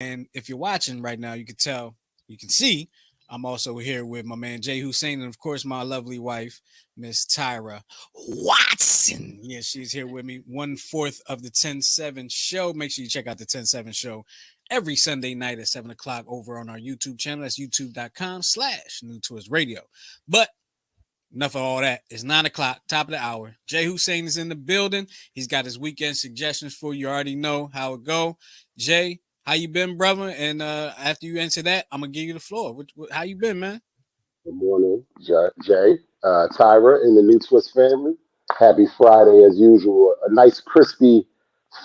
And if you're watching right now, you can tell, you can see, I'm also here with my man Jay Hussein, and of course my lovely wife, Miss Tyra Watson. Yeah, she's here with me. 1/4 of the 10/7 show. Make sure you check out the 10/7 show every Sunday night at 7 o'clock over on our YouTube channel. That's youtube.com/New Twist Radio. But enough of all that. It's 9 o'clock, top of the hour. Jay Hussein is in the building. He's got his weekend suggestions for you. You already know how it go. Jay, how you been, brother? And after you answer that, I'm gonna give you the floor. How you been, man? Good morning, Jay, Tyra, and the New Twist family. Happy Friday as usual. A nice crispy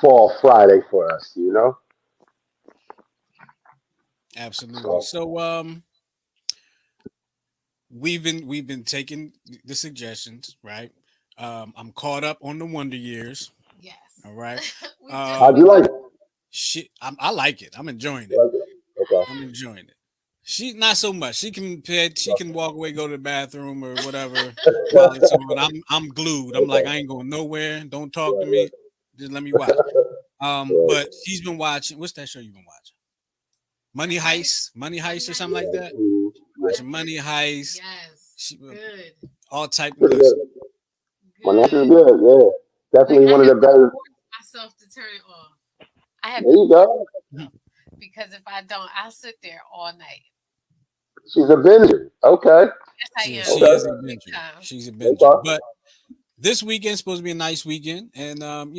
fall Friday for us. Absolutely. So So we've been taking the suggestions, right? I'm caught up on the Wonder Years. Yes. All right. we just how'd Um you like finished. it? shit, I like it. I'm enjoying You it. like it? Okay. I'm enjoying it. She not so much. She can walk away, go to the bathroom or whatever while it's on. I'm glued. I'm like, Okay. I ain't going nowhere. Don't talk to Right, me. Just let me watch. right, But she's been watching. What's that show you've been watching? Money Money Heist or something Heist. like right. that. Yeah. Watching Money Heist. Yes. She Good. all type. Pretty Listen, good. My is Good. good. Yeah, Like definitely I one of have the to better. force myself to turn it off. I have There to you force go. because if I don't, I'll sit there all night. She's a binger. Okay. Yes, I yeah, am. she is a Okay. Big binger. time. She's a binger. Okay. But this weekend's supposed to be a nice weekend, and I'm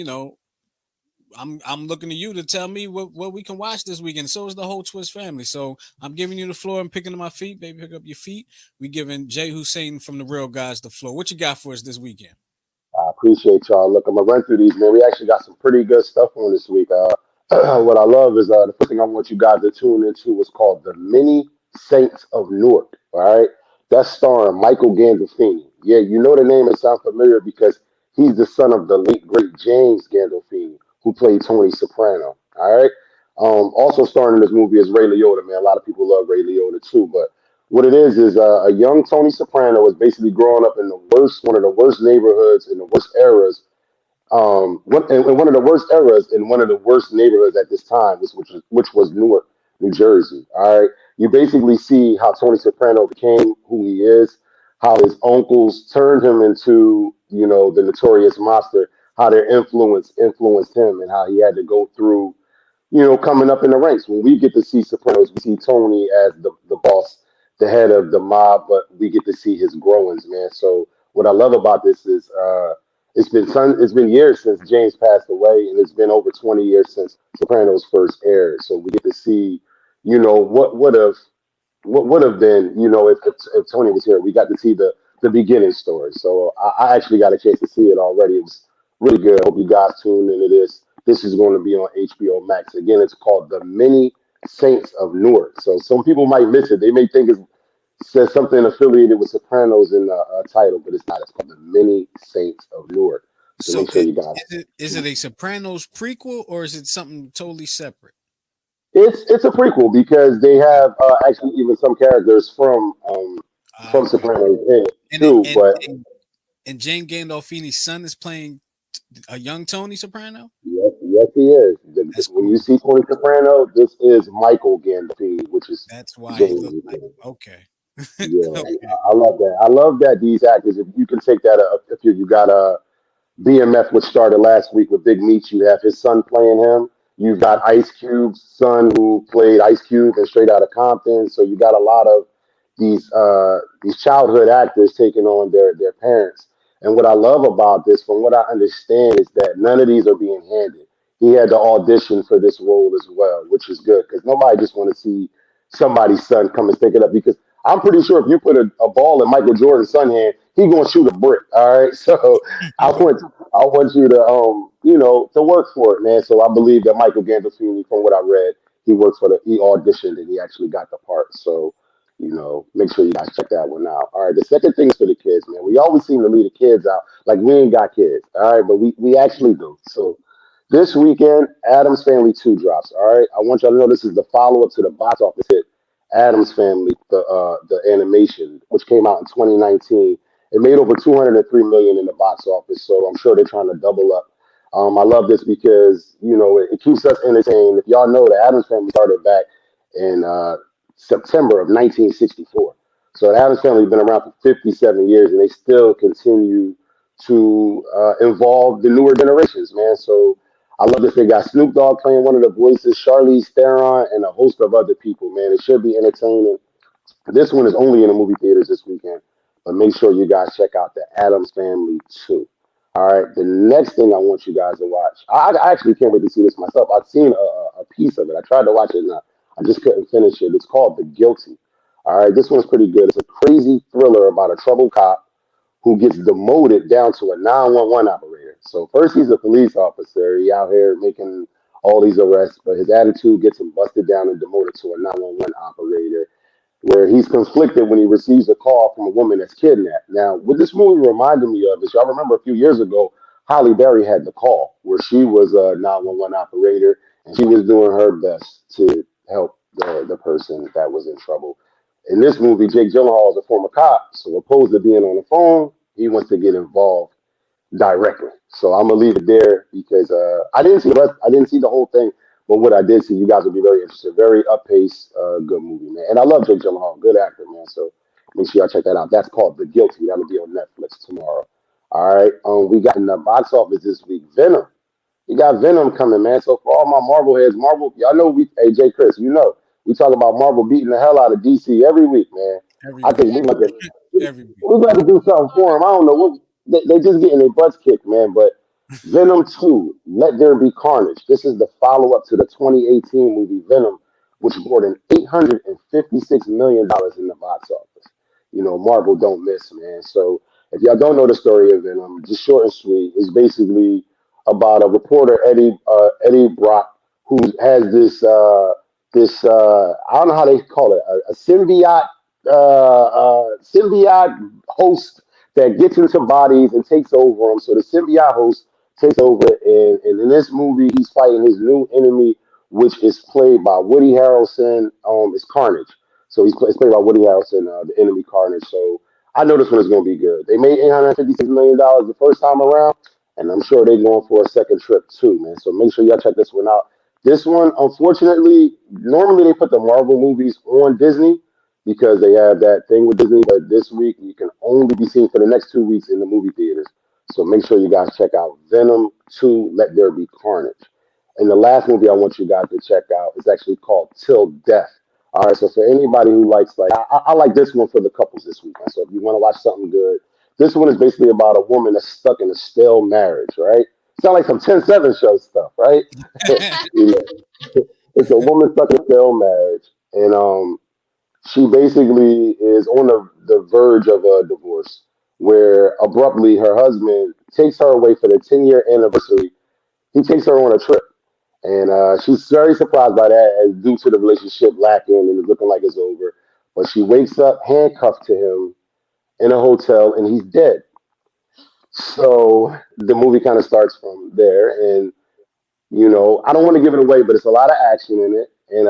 looking to you to tell me what we can watch this weekend. So is the whole Twist family. So I'm giving you the floor. I'm picking up my feet, baby. Pick up your feet. We giving Jay Hussein from the Real Guys the floor. What you got for us this weekend? I appreciate y'all. Look, I'm gonna run through these, man. We actually got some pretty good stuff on this week. What I love is the first thing I want you guys to tune into is called the Many Saints of Newark. All right, that's starring Michael Gandolfini. Yeah, you know the name. It sounds familiar because he's the son of the late great James Gandolfini, who played Tony Soprano. All right. Also starring in this movie is Ray Liotta. Man, a lot of people love Ray Liotta too, but what it is a young Tony Soprano is basically growing up in one of the worst neighborhoods in the worst eras. In one of the worst eras in one of the worst neighborhoods at this time, which was Newark, New Jersey. All right, you basically see how Tony Soprano became who he is, how his uncles turned him into the notorious monster, how their influenced him, and how he had to go through coming up in the ranks. When we get to see Sopranos, we see Tony as the boss, the head of the mob, but we get to see his growings, man. So what I love about this is it's been years since James passed away, and it's been over 20 years since Sopranos first aired. So we get to see, what would have been, if Tony was here. We got to see the beginning story. So I actually got a chance to see it already. It was really good. I hope you guys tuned into this. This is going to be on HBO Max. Again, it's called The Many Saints of Newark. So some people might miss it. They may think it says something affiliated with Sopranos in the title, but it's not. It's called The Many Saints of Newark. So So make sure you guys. is it a Sopranos prequel or is it something totally separate? It's a prequel because they Okay. have actually even some characters from Okay. Sopranos in it And it, too. and, But and and Jane Gandolfini's son is playing a young Tony Soprano. yes, yes, he is. That's When you cool. see Tony Soprano, this is Michael Gandolfini, which is That's why he James. looked like him. Okay. Yeah, Okay. I love that. I love that these actors. If you can take that, if you got a BMF, which started last week with Big Meech, you have his son playing him. You've got Mhm. Ice Cube's son who played Ice Cube and Straight Outta Compton. So you got a lot of these childhood actors taking on their parents. And what I love about this, from what I understand, is that none of these are being handed. He had to audition for this role as well, which is good because nobody just want to see somebody's son come and stick it up. Because I'm pretty sure if you put a ball in Michael Jordan's son hand, he gonna shoot a brick. All right, so I want you to to work for it, man. So I believe that Michael Gandolfini, from what I read, he auditioned and he actually got the part. So make sure you guys check that one out. All right, the second thing is for the kids, man. We always seem to leave the kids out, like we ain't got kids. All right, but we actually do. So this weekend, Adam's Family 2 drops. All right, I want y'all to know this is the follow up to the box office hit Adam's Family, the animation, which came out in 2019. It made over 203 million in the box office, so I'm sure they're trying to double up. I love this because it keeps us entertained. If y'all know, the Adams Family started back in September of 1964. So the Adams Family has been around for 57 years, and they still continue to involve the newer generations, man. So I love this. They got Snoop Dogg playing one of the voices, Charlize Theron, and a host of other people, man. It should be entertaining. This one is only in the movie theaters this weekend, but make sure you guys check out the Adams Family too. All right, the next thing I want you guys to watch. I actually can't wait to see this myself. I've seen a piece of it. I tried to watch it, and I just couldn't finish it. It's called The Guilty. All right, this one's pretty good. It's a crazy thriller about a troubled cop who gets demoted down to a 911 operator. So first he's a police officer. He out here making all these arrests, but his attitude gets him busted down and demoted to a 911 operator where he's conflicted when he receives a call from a woman that's kidnapped. Now, what this movie reminded me of is y'all remember a few years ago, Holly Berry had the call where she was a 911 operator and she was doing her best to help the person that was in trouble. In this movie, Jake Gyllenhaal is a former cop, so opposed to being on the phone, he wants to get involved directly. So I'm gonna leave it there because I didn't see the rest. I didn't see the whole thing, but what I did see, you guys will be very interested. Very up paced, good movie, man. And I love Jake Gyllenhaal, good actor, man. So make sure y'all check that out. That's called The Guilty. That'll be on Netflix tomorrow. All right. We got in the box office this week Venom. You got Venom coming, man. So for all my Marvel heads, Marvel, y'all know Hey Chris, we talk about Marvel beating the hell out of DC every week, man. Every I week, think we got to every week. we got to do something for them. I don't know what they just getting their butts kicked, man. But Venom 2, Let There Be Carnage. This is the follow up to the 2018 movie Venom, which brought in $856 million in the box office. Marvel don't miss, man. So if y'all don't know the story of Venom, just short and sweet, it's basically about a reporter, Eddie Brock, who has this I don't know how they call it, a symbiote host that gets into bodies and takes over them. So the symbiote host takes over, and in this movie, he's fighting his new enemy, which is played by Woody Harrelson. It's Carnage. So it's played by Woody Harrelson, the enemy Carnage. So I know this one is going to be good. They made $856 million the first time around, and I'm sure they're going for a second trip too, man. So make sure y'all check this one out. This one, unfortunately, normally they put the Marvel movies on Disney because they have that thing with Disney, but this week you can only be seen for the next 2 weeks in the movie theaters. So make sure you guys check out Venom 2, Let There Be Carnage. And the last movie I want you guys to check out is actually called Till Death. All right, so for anybody who likes, I like this one for the couples this weekend. So if you want to watch something good, this one is basically about a woman that's stuck in a stale marriage, right? Sound like some 10-7 show stuff, right? Yeah. It's a woman stuck in a failed marriage, and she basically is on the verge of a divorce, where abruptly her husband takes her away for the 10-year anniversary. He takes her on a trip, and she's very surprised by that, as due to the relationship lacking and it's looking like it's over. But she wakes up handcuffed to him in a hotel, and he's dead. So the movie kind of starts from there, and I don't want to give it away, but it's a lot of action in it. And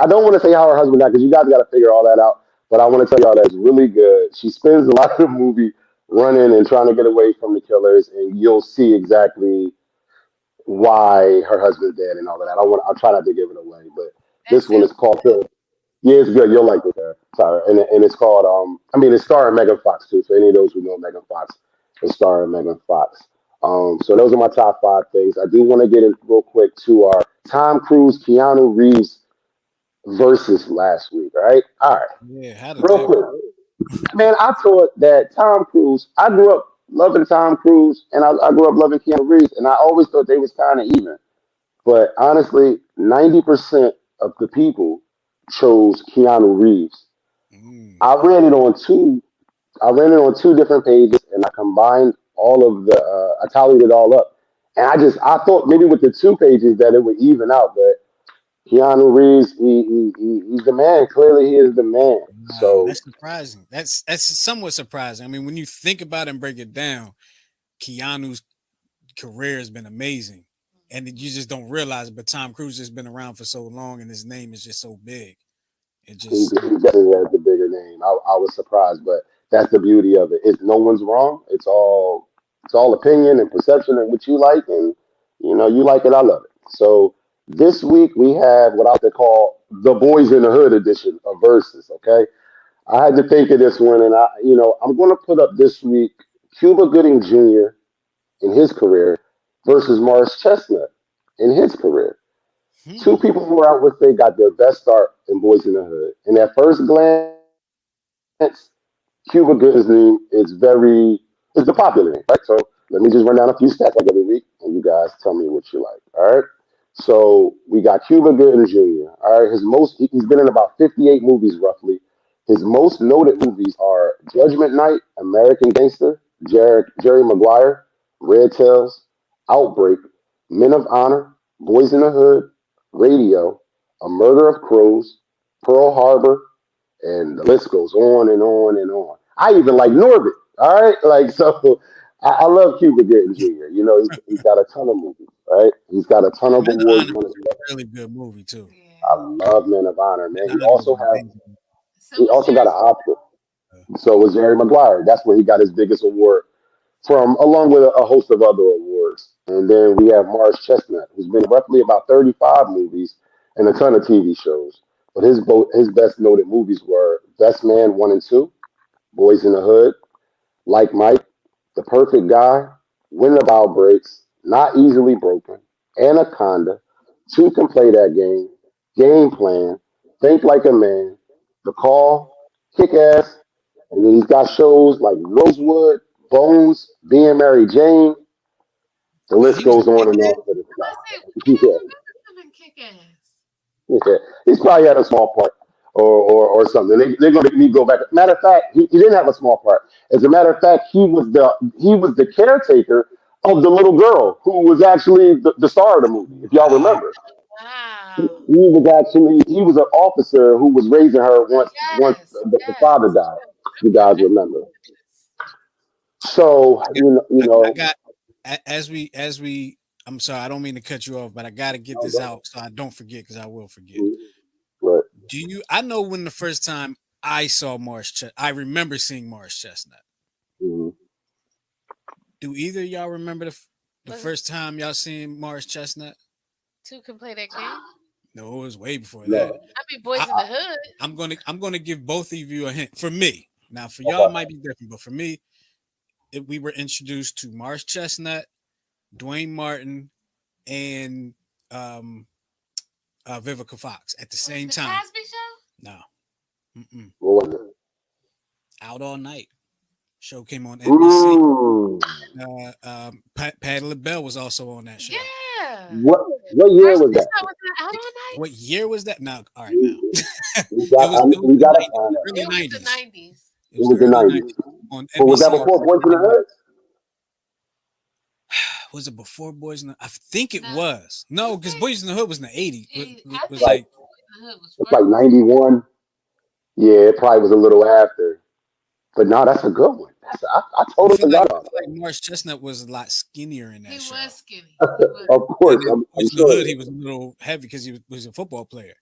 I don't want to say how her husband died because you guys got to figure all that out. But I want to tell y'all that it's really good. She spends a lot of the movie running and trying to get away from the killers, and you'll see exactly why her husband's dead and all of that. I'll try not to give it away, but That this one sounds is called Phil. Yeah, it's good. You'll like it, Sorry, and it's called it's starring Megan Fox too. So any of those who know Megan Fox, it's starring Megan Fox. So those are my top five things. I do want to get in real quick to our Tom Cruise, Keanu Reeves versus last week. All right, Yeah, how did real that quick, man. I thought that Tom Cruise. I grew up loving Tom Cruise, and I grew up loving Keanu Reeves, and I always thought they was kind of even. But honestly, 90% of the people chose Keanu Reeves. go? Mm. I ran it on two. I ran it on two different pages, and I combined all of the. I tallied it all up, and I thought maybe with the two pages that it would even out, but Keanu Reeves, he's the man. Clearly, he is the man. Wow, So that's surprising. That's somewhat surprising. I mean, when you think about it and break it down, Keanu's career has been amazing, and you just don't realize it. But Tom Cruise has been around for so long, and his name is just so big. It just he definitely has the bigger name. I was surprised, but that's the beauty of it. It's no one's wrong. It's all It's all opinion and perception and what you like, and you like it, I love it. So this week we have what I like to call the Boys in the Hood edition of Versus. Okay, I had to think of this one, and I'm going to put up this week Cuba Gooding Jr. in his career versus Morris Chestnut in his career. Two Hmm. people who I would say got their best start in Boys in the Hood. And at first glance, Cuba Gooding's name is the popular name, right? So let me just run down a few stats like every week, and you guys tell me what you like. All right. So we got Cuba Gooding Jr. All right. He's been in about 58 movies roughly. His most noted movies are Judgment Night, American Gangster, Jerry Maguire, Red Tails, Outbreak, Men of Honor, Boys in the Hood, Radio, A Murder of Crows, Pearl Harbor, and the list goes on and on and on. I even like Norbit. All right, like so. I love Cuba Gooding Jr. He's got a ton of movies, right? He's got a ton of Men of awards Honor on his is record. a really good movie too. I Yeah. love Men of Honor, Men man. of Honor is amazing. So He was also got Jerry. an Oscar. Uh, So was Jerry Maguire. That's where he got his biggest award from, along with a host of other awards. And then we have Morris Chestnut, who's been roughly about 35 movies and a ton of TV shows. But his best noted movies were Best Man 1 and 2, Boys in the Hood, Like Mike, The Perfect Guy, When the Bow Breaks, Not Easily Broken, Anaconda, Two Can Play That Game, Game Plan, Think Like a Man, The Call, Kick Ass, and then he's got shows like Rosewood, Bones, Being Mary Jane. The Wait, list he was goes a on and kid? on for this I'm guy. about to say, I don't remember him in Kick Ass. Yeah, he's probably had a small part or something. They're going to make me go back. Matter of fact, he didn't have a small part. As a matter of fact, he was the caretaker of the little girl who was actually the star of the movie. If y'all Wow. remember, Wow. he was an officer who was raising her once Yes, the father yes. died. I You remember guys remember? this. So I got, I got as we I'm sorry, I don't mean to cut you off, but I gotta get this out so I don't forget because I will forget. right. I know when the first time I saw I remember seeing Morris Chestnut. Mhm. Do either of y'all remember the Was it first time y'all seen Morris Chestnut? two can play that game? No, it was way before that. No. I mean, Boys I, in the Hood. I'm gonna give both of you a hint. For me, now for y'all it Okay. might be different, but for me, we were introduced to Morris Chestnut, Dwayne Martin, and um, Vivica Fox at the Was it same the time. Cosby Show? No, mm-mm. What was it? Out All Night show came on NBC. Mm. Patti LaBelle was also on that show. Yeah. What year Marcy was that? Chestnut was that out all night? What year was that? Now, all right, now We, we it got was it was we the gotta 90s, find out. early It was the 90s. 90s. It It was the was the early 90s 90s. on But was that NBC on before Boys in the Saturday night. Hood? Was it before Boys in the? I think it No. was. No, Was because it? Boys in the Hood was in the 80s. I Was think Like like Boys in the Hood was it's like first. 91. Yeah, it probably was a little after. But no, that's a good one. I I totally feel like forgot I about feel like Morris Chestnut was a lot skinnier in He that was show. skinny. He that. was. Of And course, then I'm Boys in the Hood, sure. he was a little heavy because he was a football player.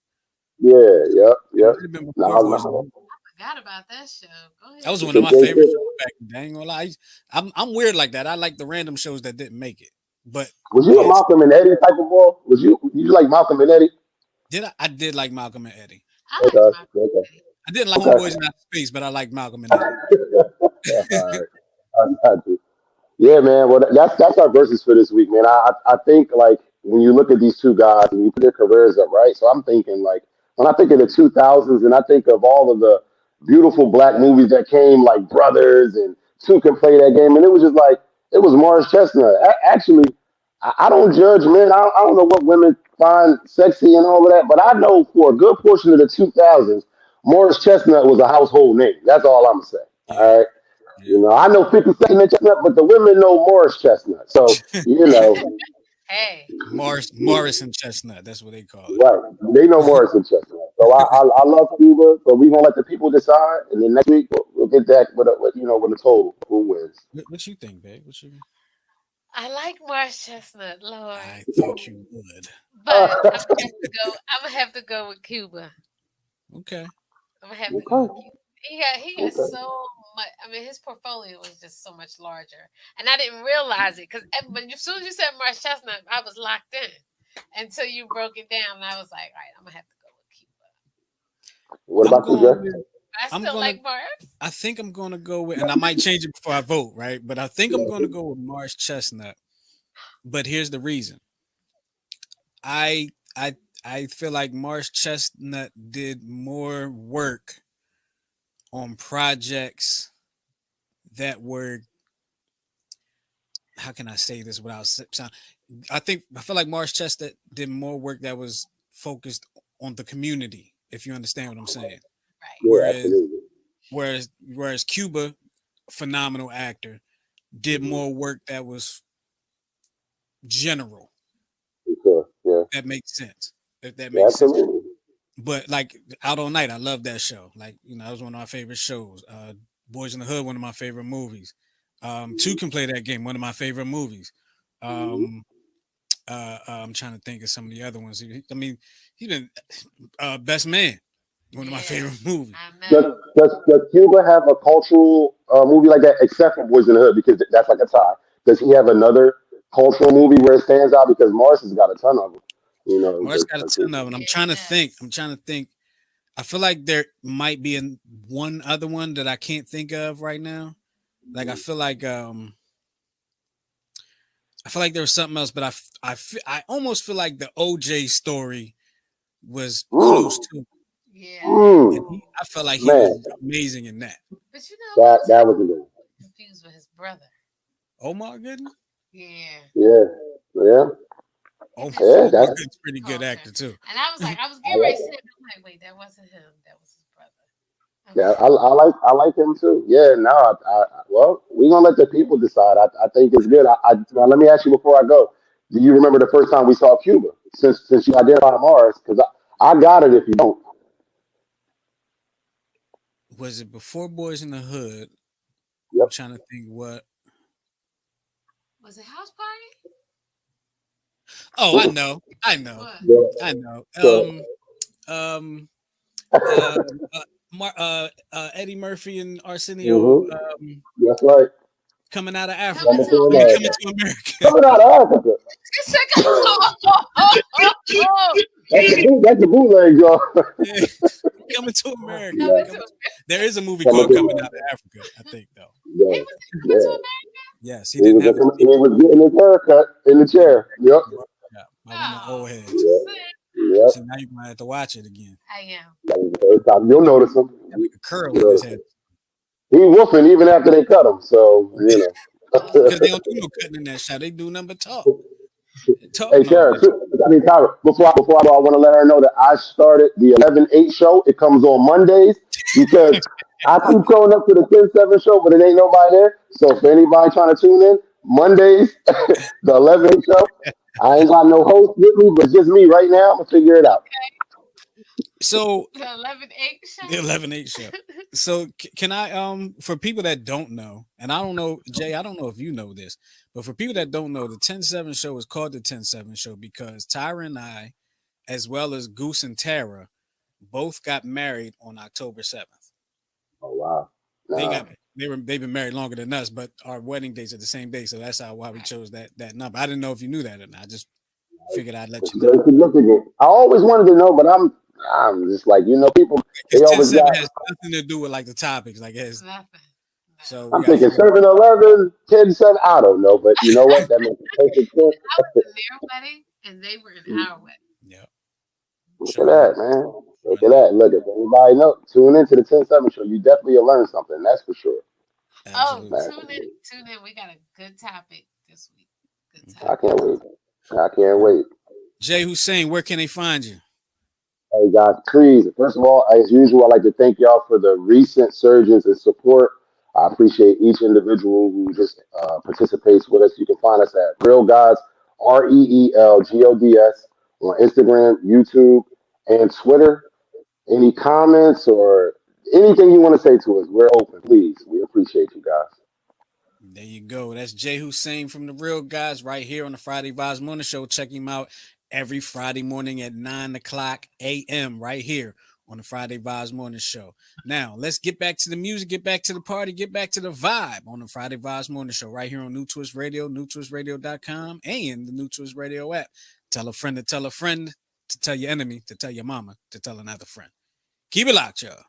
Yeah, yep, It yep. might have been before No, Boys in the no. Hood. Forgot about that show. Go That was ahead. one of So my Jay favorite Fish, shows back then. I ain't gonna lie. I'm weird like that. I like the random shows that didn't make it. But was they you a had Malcolm and Eddie type of boy? Did you like Malcolm and Eddie? I did like Malcolm and Eddie. I liked Okay, my okay, I didn't like okay. Homeboys in Outer Space, but I liked Malcolm and Eddie. All right, I got you. Yeah, man. Well, that's our verses for this week, man. I think like when you look at these two guys and you put their careers up, right? So I'm thinking like when I think of the 2000s and I think of all of the beautiful black movies that came, like Brothers and Two Can Play That Game, and it was just like it was Morris Chestnut. Actually, I don't judge men. I don't know what women find sexy and all of that, but I know for a good portion of the 2000s, Morris Chestnut was a household name. That's all I'm saying. Yeah, All right. yeah. I know 50 Cent and Chestnut, but the women know Morris Chestnut. So, Hey, Morris and Chestnut. That's what they call right. They know Morris and Chestnut. So it. I love Cuba, but we're gonna let the people decide, and then next week we'll get that with a total who wins. What you think, babe? What you? I like Morris Chestnut, Lord, I thought you would. but I'm gonna have to go. I'm gonna have to go with Cuba. Okay. I'm gonna have to go Okay. with Cuba. He got Okay. so much. I mean, his portfolio was just so much larger, and I didn't realize it because but as soon as you said Marsh Chestnut, I was locked in until you broke it down. And I was like, all right, I'm gonna have to go with Cuba. What I'm about you, going Jay? with. I I'm still gonna. like Marsh. I think I'm gonna go with, and I might change it before I vote, right? But I think I'm gonna go with Marsh Chestnut. But here's the reason. I I I feel like Marsh Chestnut did more work on projects that were, how can I say this without sound? I feel like Marsh Chestnut did more work that was focused on the community. If you understand what I'm saying. Right. Yeah, Whereas absolutely. whereas Cuba, phenomenal actor, did Mm-hmm. more work that was general. For sure. Yeah. That makes sense. If that Yeah, makes sense. absolutely. But like Out All Night, I love that show. Like, that was one of my favorite shows. Boys in the Hood, one of my favorite movies. Two Can Play That Game, one of my favorite movies. Mm-hmm. Um, I'm trying to think of some of the other ones. I mean, he's been Best Man, one of my Yeah, favorite movies. I Does, know. does Cuba have a cultural movie like that, except for Boys in the Hood, because that's like a tie? Does he have another cultural movie where it stands out? Because Mars has got a ton of them. You know, Mark's just got a like ton of them. Yeah, I'm trying to he think. does. I'm trying to think. I feel like there might be one other one that I can't think of right now. Like I feel like there was something else, but I almost feel like the OJ story was close mm, to it. Yeah, mm, And I felt like he was man, amazing in that. but you know, that OJ was a good. confused with his brother. Omar Gooding? Yeah, Yeah, yeah, he Omar, did some yeah. Omar That's Gooding's pretty good culture, actor too. and I was like, I was I getting ready like. to say, it, I'm like, wait, that wasn't him. That was his brother. Yeah, Okay. I like him too. Yeah, no, well, we gonna let the people decide. I think it's good. Now let me ask you before I go. Do you remember the first time we saw Cuba? Since you identified Mars, because I got it if you don't. Was it before Boys in the Hood? I'm Yep. trying to think what. Was it House Party? Oh, I Mm, know. I know. What? yeah. I know. So, Um, uh, Eddie Murphy and Arsenio hmm, that's right. coming out of Africa. Coming Coming to to I mean, America. coming America? to America. Coming out of Africa. It's like, oh, That's the bootleg, y'all. Yeah. Coming to America. coming to There is a movie Coming called to Coming Out America. of Africa, I think, though. he Yeah, was coming to yeah. America. Yes, he He didn't was have a he seat. was getting his haircut in the Yeah, chair. Yep. yeah, by one of the Oh, old heads. Yep. see, Yep. See, now you're gonna have to watch it again. I am. That was the first time. You'll notice him. Got like a curl in You'll his notice head him. He woofing even after they cut him. So you know. because they Oh, don't do no cutting in that shot. They do nothing but talk. They Hey, talking all Karen, day. Tyra, before I go, I want to let her know that I started the 11/8 show. It comes on Mondays because I keep showing up to the 10/7 show, but it ain't nobody there. So for anybody trying to tune in, Mondays, the 11/8 show. I ain't got no host with me, but just me right now. I'm going to figure it out. okay. So The 11/8 the show. 11/8 show. So can I for people that don't know, and I don't know, Jay, I don't know if you know this, but for people that don't know, the 10/7 show is called the 10/7 show because Tyra and I, as well as Goose and Tara, both got married on October 7th. Oh, wow. They Nah. got they've been married longer than us, but our wedding dates are the same day, so that's why we Right. chose that number. I didn't know if you knew that or not. I just figured I'd let It's you know. very significant. I always wanted to know, but I'm just like, people, Because they ten always seven got. has nothing to do with like the topics, like it has, Nothing. No. so we I'm gotta thinking figure out. 7-Eleven, 10/7. I don't know, but you know what? That makes perfect sense. I was in their wedding and they were in our wedding. Yeah, Look at sure that, enough. man. Look Sure at enough. that. Look, if anybody know, tune into the 10/7 show. You definitely will learn something. That's for sure. Oh, Absolutely. Man, tune in. Tune in. We got a good topic this week. Good I Okay. topic. can't wait. I can't All right. wait. Jay Hussein, where can they find you? Hey guys, please, first of all, as usual, I'd like to thank y'all for the recent surges and support. I appreciate each individual who just participates with us. You can find us at Real Gods, REELGODS, on Instagram, YouTube, and Twitter. Any comments or anything you want to say to us, we're open. Please, we appreciate you guys. There you go. That's Jay Hussein from the Real Guys right here on the Friday Vibes Morning Show. Check him out every Friday morning at 9 o'clock a.m. right here on the Friday Vibes Morning Show. Now, let's get back to the music, get back to the party, get back to the vibe on the Friday Vibes Morning Show right here on New Twist Radio, newtwistradio.com, and the New Twist Radio app. Tell a friend to tell a friend to tell your enemy to tell your mama to tell another friend. Keep it locked, y'all.